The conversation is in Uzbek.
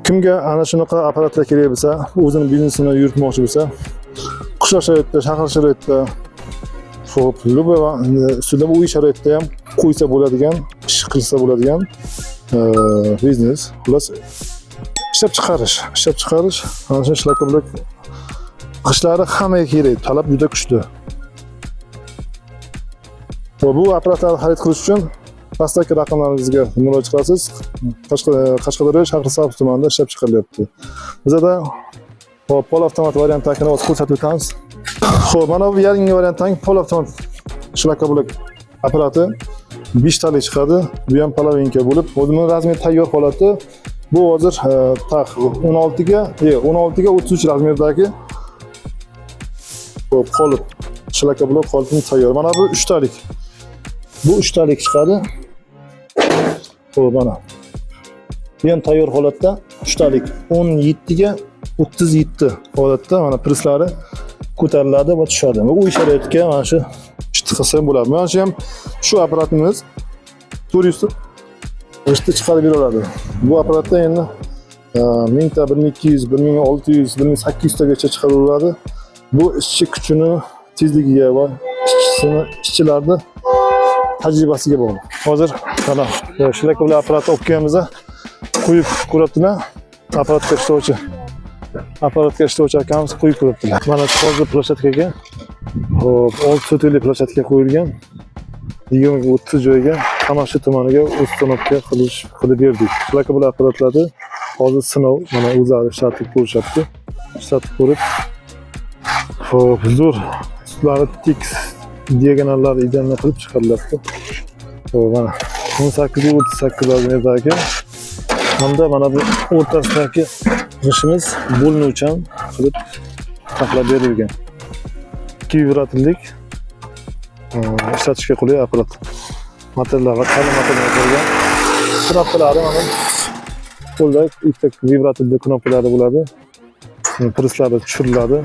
Kimga ana shunaqa apparatlar kerak bo'lsa, o'zining biznesini yuritmoqchi bo'lsa, qishloq sharoitida, shahar sharoitida, xo'p, любой ustida uy sharoitida ham qo'ysa bo'ladigan, ish qilsa bo'ladigan biznes. Xullas, ishlab chiqarish, ana shu shlakoblok ishlari hammaga kerak, talab juda kuchli. Va bu apparatlarni xarid qilish uchun pastdagi raqamlarimizga murojaat qilasiz. Qashqadaryo shahri Savs tumanida ishlab chiqarilyapti. Bizda polavtomat variantini o'zi ko'rsatib o'tamiz. Xo'p, mana bu yangi variantning polavtomat shlakoblok apparati 5 talik chiqadi. Bu ham polovinka bo'lib, o'zining razmeri tayyor holati. Bu hozir 16 ga 33 razmerdagi qolip shlakoblok qolipni tayyor. Mana bu 3 talik. Bu 3 talik chiqadi. Xo'p, mana. Bu ham tayyor holatda 3 talik 17 ga 37 holatda mana prislari ko'tariladi va tushadi. U sharoitga mana shu qilsa bo'ladi. Mana shu ham shu apparatimiz 400 g'ishtni chiqarib beradi. Bu apparatda endi 1000 ta, 1200, 1600, 1800 tagacha chiqariladi. Bu ishchi kuchini tezligiga va ishchilarning tajribasiga bog'liq. Hozir mana shlakoblok apparatni olib kelganmiz. Qo'yib ko'ribdilar. Apparatga ishlovchi akamiz qo'yib ko'ribdilar. Mana hozir plashatkaga 6 so'tli plashatka qo'yilgan. 20-30 joyga Qamashi tumaniga uстановка qilib berdik. Shlakoblok apparatlarni hozir sinov mana o'zlari ishlatib ko'rishyapti. Ishlatib ko'rib, xo'p, zo'r ustlari tik diagonallari ideal qilib chiqarilyapti. Xo'p, mana 18-38 razmerdagi hamda mana bu o'rtasidagi g'ishimiz bo'linuvchan qilib taxlab berilgan. 2 vibratorlik ishlatishga qulay apparat. Materiallar qalin material bo'lgan. Knopkalari mana qo'lda ikkita vibratorli knopkalari bo'ladi. Prislari tushiriladi.